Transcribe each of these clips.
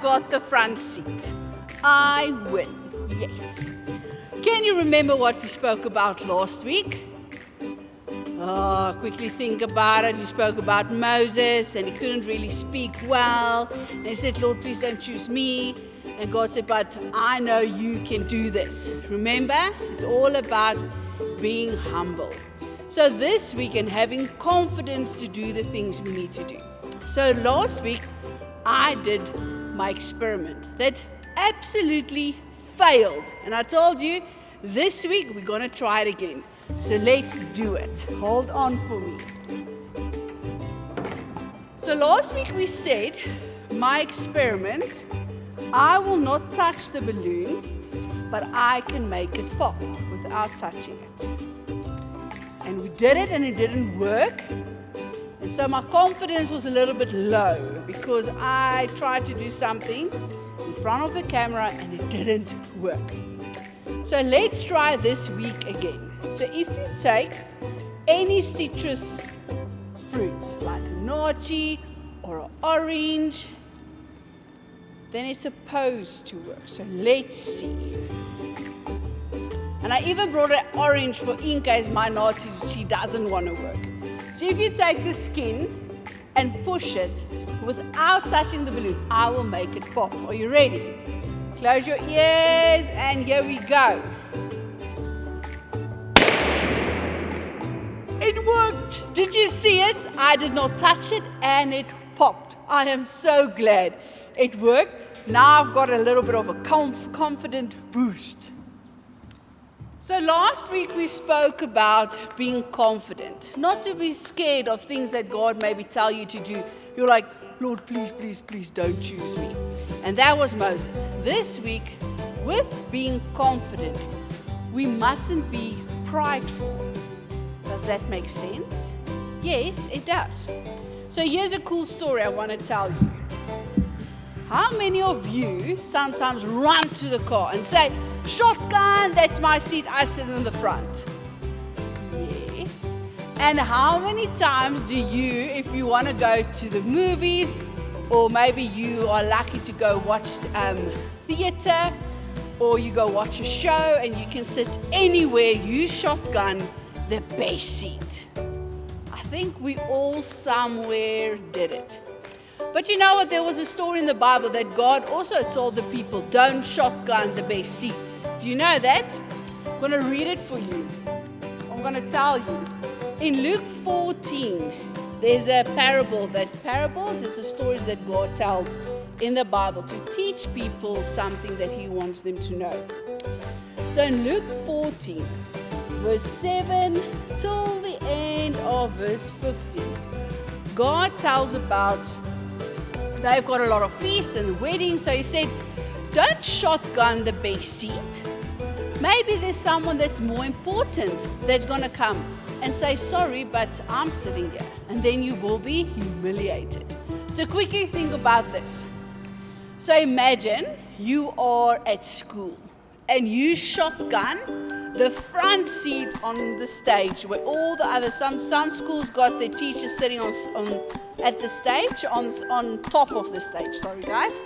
got the front seat. I win. Yes. Can you remember what we spoke about last week? Oh, quickly think about it. We spoke about Moses, and he couldn't really speak well. And he said, Lord, please don't choose me. And God said, but I know you can do this. Remember? It's all about being humble. So this week, and having confidence to do the things we need to do. So last week, I did my experiment that absolutely failed. And I told you, this week we're going to try it again. So let's do it. Hold on for me. So last week we said, my experiment, I will not touch the balloon, but I can make it pop without touching it. And we did it and it didn't work. And so my confidence was a little bit low because I tried to do something in front of the camera and it didn't work. So let's try this week again. So if you take any citrus fruit, like a naartjie or an orange, then it's supposed to work. So let's see. And I even brought an orange for in case my naartjie doesn't want to work. So if you take the skin and push it without touching the balloon, I will make it pop. Are you ready? Close your ears and here we go. It worked. Did you see it? I did not touch it and it popped. I am so glad it worked. Now I've got a little bit of a confident boost. So last week we spoke about being confident, not to be scared of things that God maybe tell you to do. You're like, Lord, please, please, please don't choose me. And that was Moses. This week, with being confident, we mustn't be prideful. Does that make sense? Yes, it does. So here's a cool story I want to tell you. How many of you sometimes run to the car and say, shotgun, that's my seat, I sit in the front? Yes. And how many times do you, if you want to go to the movies, or maybe you are lucky to go watch theater, or you go watch a show and you can sit anywhere, you shotgun the best seat? I think we all somewhere did it. But you know what? There was a story in the Bible that God also told the people, don't shotgun the best seats. Do you know that? I'm going to read it for you. I'm going to tell you. In Luke 14, there's a parable. Parables is the stories that God tells in the Bible to teach people something that He wants them to know. So in Luke 14, verse 7 till the end of verse 15, God tells about they've got a lot of feasts and weddings, so He said, don't shotgun the best seat. Maybe there's someone that's more important that's going to come and say, sorry, but I'm sitting here. And then you will be humiliated. So quickly think about this. So imagine you are at school and you shotgun the front seat on the stage where all the others, some schools got their teachers sitting at the stage, on top of the stage. Sorry, guys.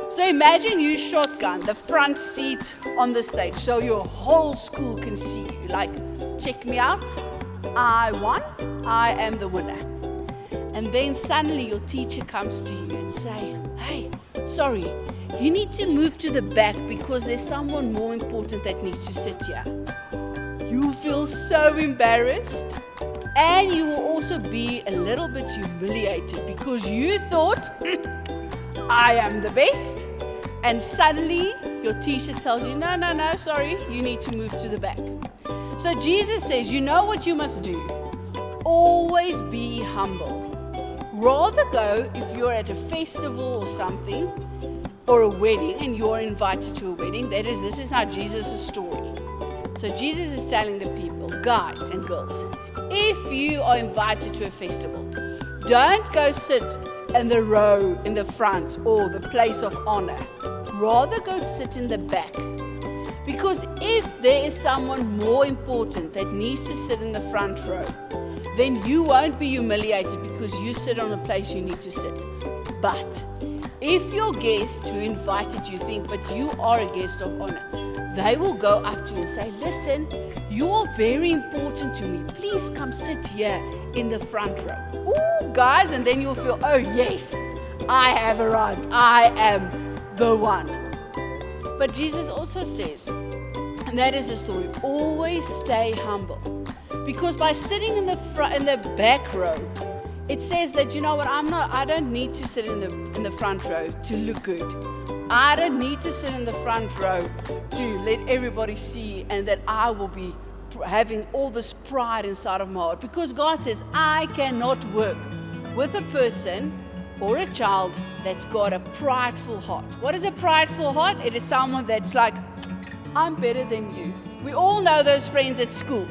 So imagine you shotgun the front seat on the stage so your whole school can see you. Like, check me out. I won. I am the winner. And then suddenly your teacher comes to you and say, hey, sorry, you need to move to the back because there's someone more important that needs to sit here. You feel so embarrassed. And you will also be a little bit humiliated because you thought, I am the best. And suddenly your teacher tells you, no, sorry, you need to move to the back. So Jesus says, you know what you must do? Always be humble. Rather go, if you're at a festival or something, or a wedding, and you're invited to a wedding, this is how Jesus' story. So Jesus is telling the people, guys and girls, if you are invited to a festival, don't go sit in the row in the front or the place of honor. Rather go sit in the back. Because if there is someone more important that needs to sit in the front row, then you won't be humiliated because you sit on the place you need to sit. But If your guest who invited you think, but you are a guest of honor, they will go up to you and say, listen, you are very important to me. Please come sit here in the front row. Ooh, guys, and then you'll feel, oh yes, I have arrived. I am the one. But Jesus also says, and that is the story, always stay humble. Because by sitting in the back row, it says that, you know what, I don't need to sit in the front row to look good. I don't need to sit in the front row to let everybody see and that I will be having all this pride inside of my heart. Because God says, I cannot work with a person or a child that's got a prideful heart. What is a prideful heart? It is someone that's like, I'm better than you. We all know those friends at school.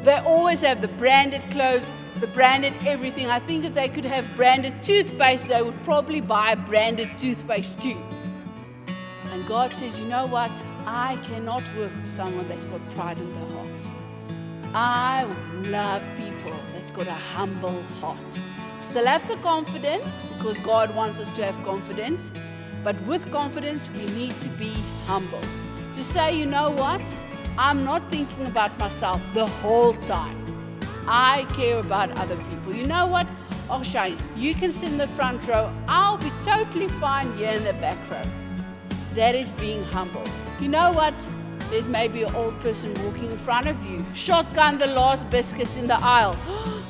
They always have the branded clothes, the branded everything. I think if they could have branded toothpaste, they would probably buy branded toothpaste too. And God says, you know what? I cannot work with someone that's got pride in their hearts. I love people that's got a humble heart. Still have the confidence, because God wants us to have confidence. But with confidence, we need to be humble. To say, you know what? I'm not thinking about myself the whole time. I care about other people. You know what? Oh, Shane, you can sit in the front row. I'll be totally fine here in the back row. That is being humble. You know what? There's maybe an old person walking in front of you. Shotgun the last biscuits in the aisle.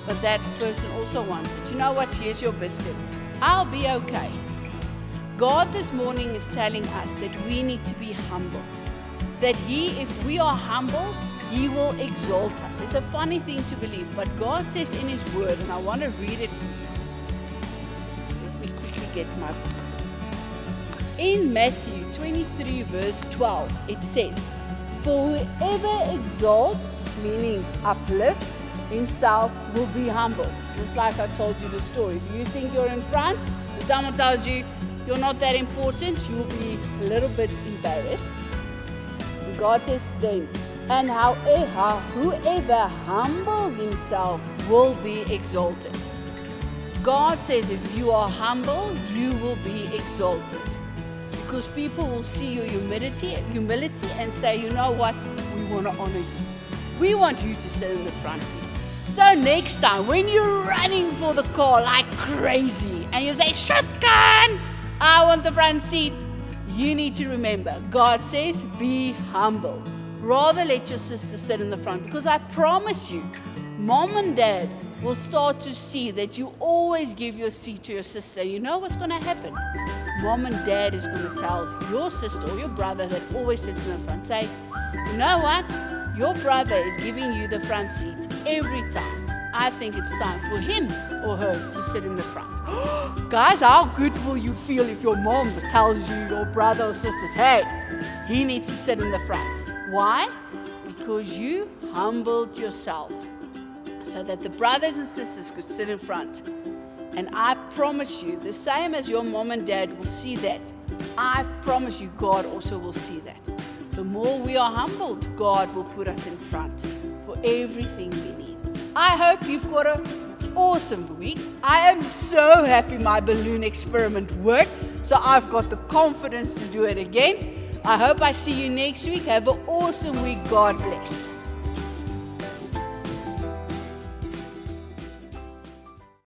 But that person also wants it. You know what? Here's your biscuits. I'll be okay. God this morning is telling us that we need to be humble. That if we are humble, He will exalt us. It's a funny thing to believe, but God says in His Word, and I want to read it for you. Let me quickly get my book. In Matthew 23 verse 12, it says, for whoever exalts, meaning uplift, himself will be humble. Just like I told you the story. Do you think you're in front? If someone tells you you're not that important, you will be a little bit embarrassed. And God says then, and whoever humbles himself will be exalted. God says if you are humble, you will be exalted. Because people will see your humility and say, you know what, we want to honor you. We want you to sit in the front seat. So next time, when you're running for the car like crazy and you say, shotgun, I want the front seat, you need to remember, God says, be humble. Rather let your sister sit in the front, because I promise you, mom and dad will start to see that you always give your seat to your sister. You know what's going to happen? Mom and dad is going to tell your sister or your brother that always sits in the front, say, you know what? Your brother is giving you the front seat every time. I think it's time for him or her to sit in the front. Guys, how good will you feel if your mom tells you, your brother or sisters, hey, he needs to sit in the front. Why? Because you humbled yourself so that the brothers and sisters could sit in front. And I promise you, the same as your mom and dad will see that, I promise you, God also will see that. The more we are humbled, God will put us in front for everything we need. I hope you've got an awesome week. I am so happy my balloon experiment worked, so I've got the confidence to do it again. I hope I see you next week. Have an awesome week. God bless.